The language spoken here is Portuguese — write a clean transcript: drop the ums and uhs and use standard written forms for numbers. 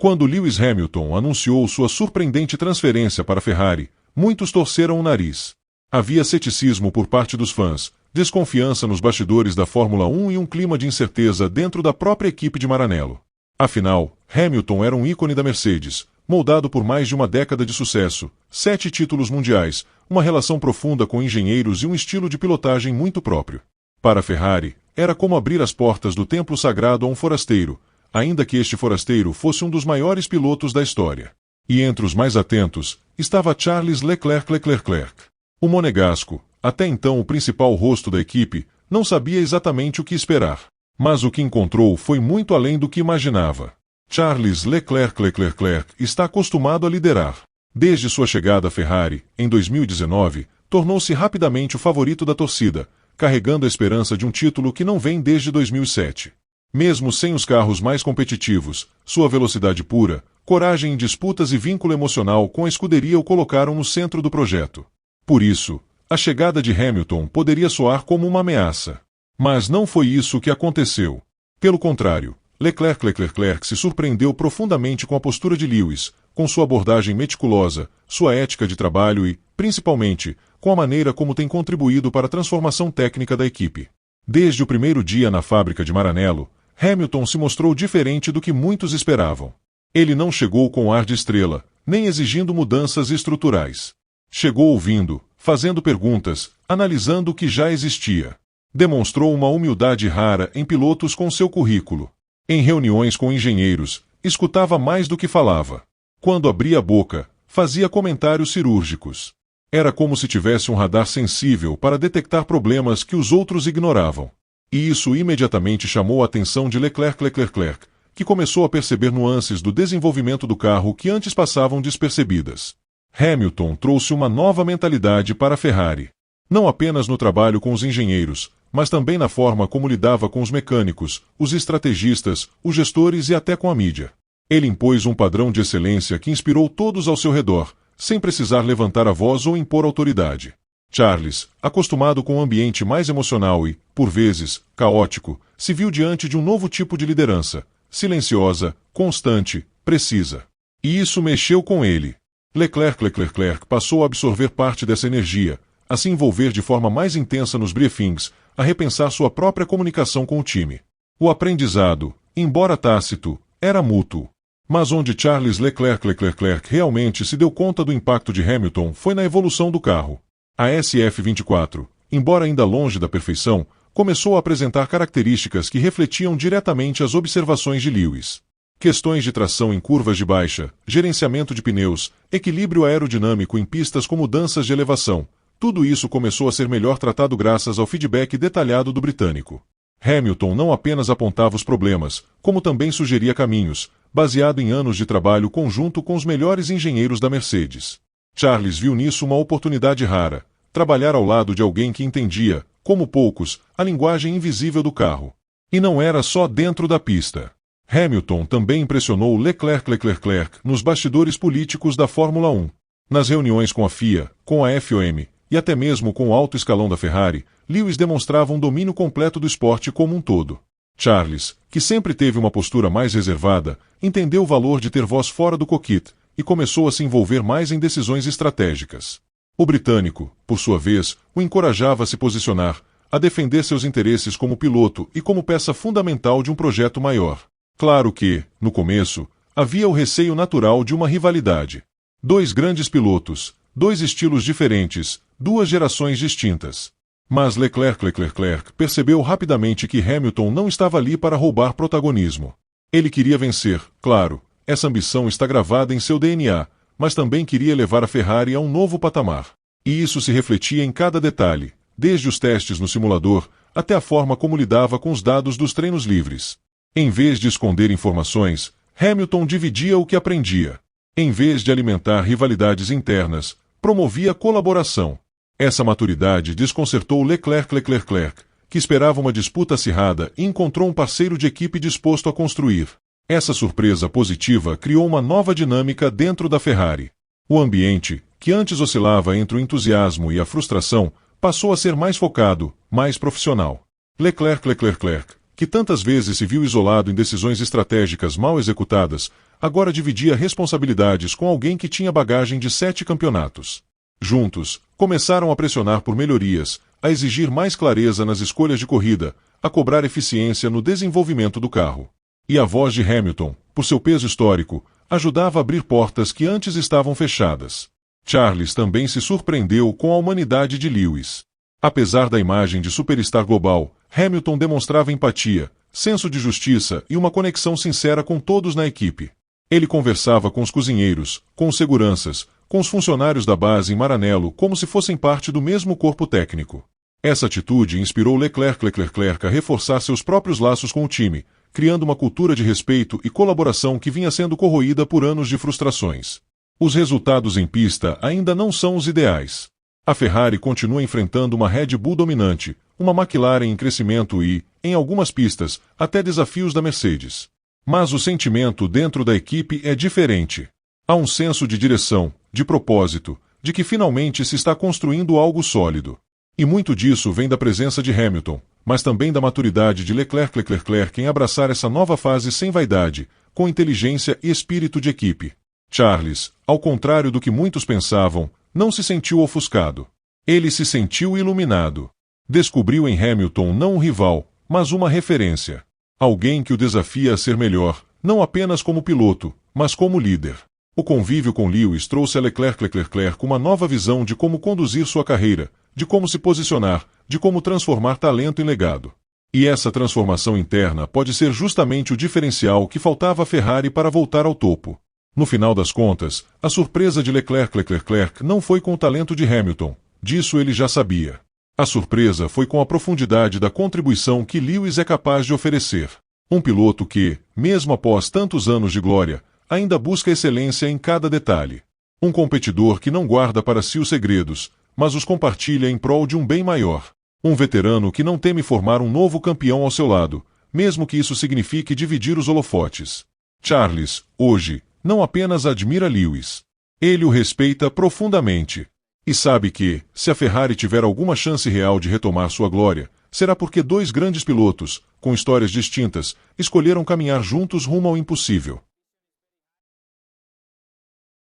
Quando Lewis Hamilton anunciou sua surpreendente transferência para a Ferrari, muitos torceram o nariz. Havia ceticismo por parte dos fãs, desconfiança nos bastidores da Fórmula 1 e um clima de incerteza dentro da própria equipe de Maranello. Afinal, Hamilton era um ícone da Mercedes, moldado por mais de uma década de sucesso, 7 títulos mundiais, uma relação profunda com engenheiros e um estilo de pilotagem muito próprio. Para a Ferrari, era como abrir as portas do templo sagrado a um forasteiro, ainda que este forasteiro fosse um dos maiores pilotos da história. E entre os mais atentos, estava Charles Leclerc. O monegasco, até então o principal rosto da equipe, não sabia exatamente o que esperar. Mas o que encontrou foi muito além do que imaginava. Charles Leclerc está acostumado a liderar. Desde sua chegada à Ferrari, em 2019, tornou-se rapidamente o favorito da torcida, carregando a esperança de um título que não vem desde 2007. Mesmo sem os carros mais competitivos, sua velocidade pura, coragem em disputas e vínculo emocional com a escuderia o colocaram no centro do projeto. Por isso, a chegada de Hamilton poderia soar como uma ameaça. Mas não foi isso que aconteceu. Pelo contrário, Leclerc se surpreendeu profundamente com a postura de Lewis, com sua abordagem meticulosa, sua ética de trabalho e, principalmente, com a maneira como tem contribuído para a transformação técnica da equipe. Desde o primeiro dia na fábrica de Maranello, Hamilton se mostrou diferente do que muitos esperavam. Ele não chegou com ar de estrela, nem exigindo mudanças estruturais. Chegou ouvindo, fazendo perguntas, analisando o que já existia. Demonstrou uma humildade rara em pilotos com seu currículo. Em reuniões com engenheiros, escutava mais do que falava. Quando abria a boca, fazia comentários cirúrgicos. Era como se tivesse um radar sensível para detectar problemas que os outros ignoravam. E isso imediatamente chamou a atenção de Leclerc, que começou a perceber nuances do desenvolvimento do carro que antes passavam despercebidas. Hamilton trouxe uma nova mentalidade para a Ferrari. Não apenas no trabalho com os engenheiros, mas também na forma como lidava com os mecânicos, os estrategistas, os gestores e até com a mídia. Ele impôs um padrão de excelência que inspirou todos ao seu redor, sem precisar levantar a voz ou impor autoridade. Charles, acostumado com um ambiente mais emocional e, por vezes, caótico, se viu diante de um novo tipo de liderança, silenciosa, constante, precisa. E isso mexeu com ele. Leclerc passou a absorver parte dessa energia, a se envolver de forma mais intensa nos briefings, a repensar sua própria comunicação com o time. O aprendizado, embora tácito, era mútuo. Mas onde Charles Leclerc realmente se deu conta do impacto de Hamilton foi na evolução do carro. A SF24, embora ainda longe da perfeição, começou a apresentar características que refletiam diretamente as observações de Lewis. Questões de tração em curvas de baixa, gerenciamento de pneus, equilíbrio aerodinâmico em pistas com mudanças de elevação, tudo isso começou a ser melhor tratado graças ao feedback detalhado do britânico. Hamilton não apenas apontava os problemas, como também sugeria caminhos, baseado em anos de trabalho conjunto com os melhores engenheiros da Mercedes. Charles viu nisso uma oportunidade rara, trabalhar ao lado de alguém que entendia, como poucos, a linguagem invisível do carro. E não era só dentro da pista. Hamilton também impressionou Leclerc nos bastidores políticos da Fórmula 1. Nas reuniões com a FIA, com a FOM, e até mesmo com o alto escalão da Ferrari, Lewis demonstrava um domínio completo do esporte como um todo. Charles, que sempre teve uma postura mais reservada, entendeu o valor de ter voz fora do cockpit e começou a se envolver mais em decisões estratégicas. O britânico, por sua vez, o encorajava a se posicionar, a defender seus interesses como piloto e como peça fundamental de um projeto maior. Claro que, no começo, havia o receio natural de uma rivalidade. 2 grandes pilotos, 2 estilos diferentes, 2 gerações distintas. Mas Leclerc percebeu rapidamente que Hamilton não estava ali para roubar protagonismo. Ele queria vencer, claro, essa ambição está gravada em seu DNA, mas também queria levar a Ferrari a um novo patamar. E isso se refletia em cada detalhe, desde os testes no simulador até a forma como lidava com os dados dos treinos livres. Em vez de esconder informações, Hamilton dividia o que aprendia. Em vez de alimentar rivalidades internas, promovia colaboração. Essa maturidade desconcertou Leclerc, que esperava uma disputa acirrada e encontrou um parceiro de equipe disposto a construir. Essa surpresa positiva criou uma nova dinâmica dentro da Ferrari. O ambiente, que antes oscilava entre o entusiasmo e a frustração, passou a ser mais focado, mais profissional. Leclerc que tantas vezes se viu isolado em decisões estratégicas mal executadas, agora dividia responsabilidades com alguém que tinha bagagem de 7 campeonatos. Juntos, começaram a pressionar por melhorias, a exigir mais clareza nas escolhas de corrida, a cobrar eficiência no desenvolvimento do carro. E a voz de Hamilton, por seu peso histórico, ajudava a abrir portas que antes estavam fechadas. Charles também se surpreendeu com a humanidade de Lewis. Apesar da imagem de superstar global, Hamilton demonstrava empatia, senso de justiça e uma conexão sincera com todos na equipe. Ele conversava com os cozinheiros, com os seguranças, com os funcionários da base em Maranello como se fossem parte do mesmo corpo técnico. Essa atitude inspirou Leclerc a reforçar seus próprios laços com o time, criando uma cultura de respeito e colaboração que vinha sendo corroída por anos de frustrações. Os resultados em pista ainda não são os ideais. A Ferrari continua enfrentando uma Red Bull dominante, uma McLaren em crescimento e, em algumas pistas, até desafios da Mercedes. Mas o sentimento dentro da equipe é diferente. Há um senso de direção, de propósito, de que finalmente se está construindo algo sólido. E muito disso vem da presença de Hamilton, mas também da maturidade de Leclerc em abraçar essa nova fase sem vaidade, com inteligência e espírito de equipe. Charles, ao contrário do que muitos pensavam, não se sentiu ofuscado. Ele se sentiu iluminado. Descobriu em Hamilton não um rival, mas uma referência. Alguém que o desafia a ser melhor, não apenas como piloto, mas como líder. O convívio com Lewis trouxe a Leclerc uma nova visão de como conduzir sua carreira, de como se posicionar, de como transformar talento em legado. E essa transformação interna pode ser justamente o diferencial que faltava à Ferrari para voltar ao topo. No final das contas, a surpresa de Leclerc não foi com o talento de Hamilton, disso ele já sabia. A surpresa foi com a profundidade da contribuição que Lewis é capaz de oferecer. Um piloto que, mesmo após tantos anos de glória, ainda busca excelência em cada detalhe. Um competidor que não guarda para si os segredos, mas os compartilha em prol de um bem maior. Um veterano que não teme formar um novo campeão ao seu lado, mesmo que isso signifique dividir os holofotes. Charles, hoje, não apenas admira Lewis. Ele o respeita profundamente. E sabe que, se a Ferrari tiver alguma chance real de retomar sua glória, será porque 2 grandes pilotos, com histórias distintas, escolheram caminhar juntos rumo ao impossível.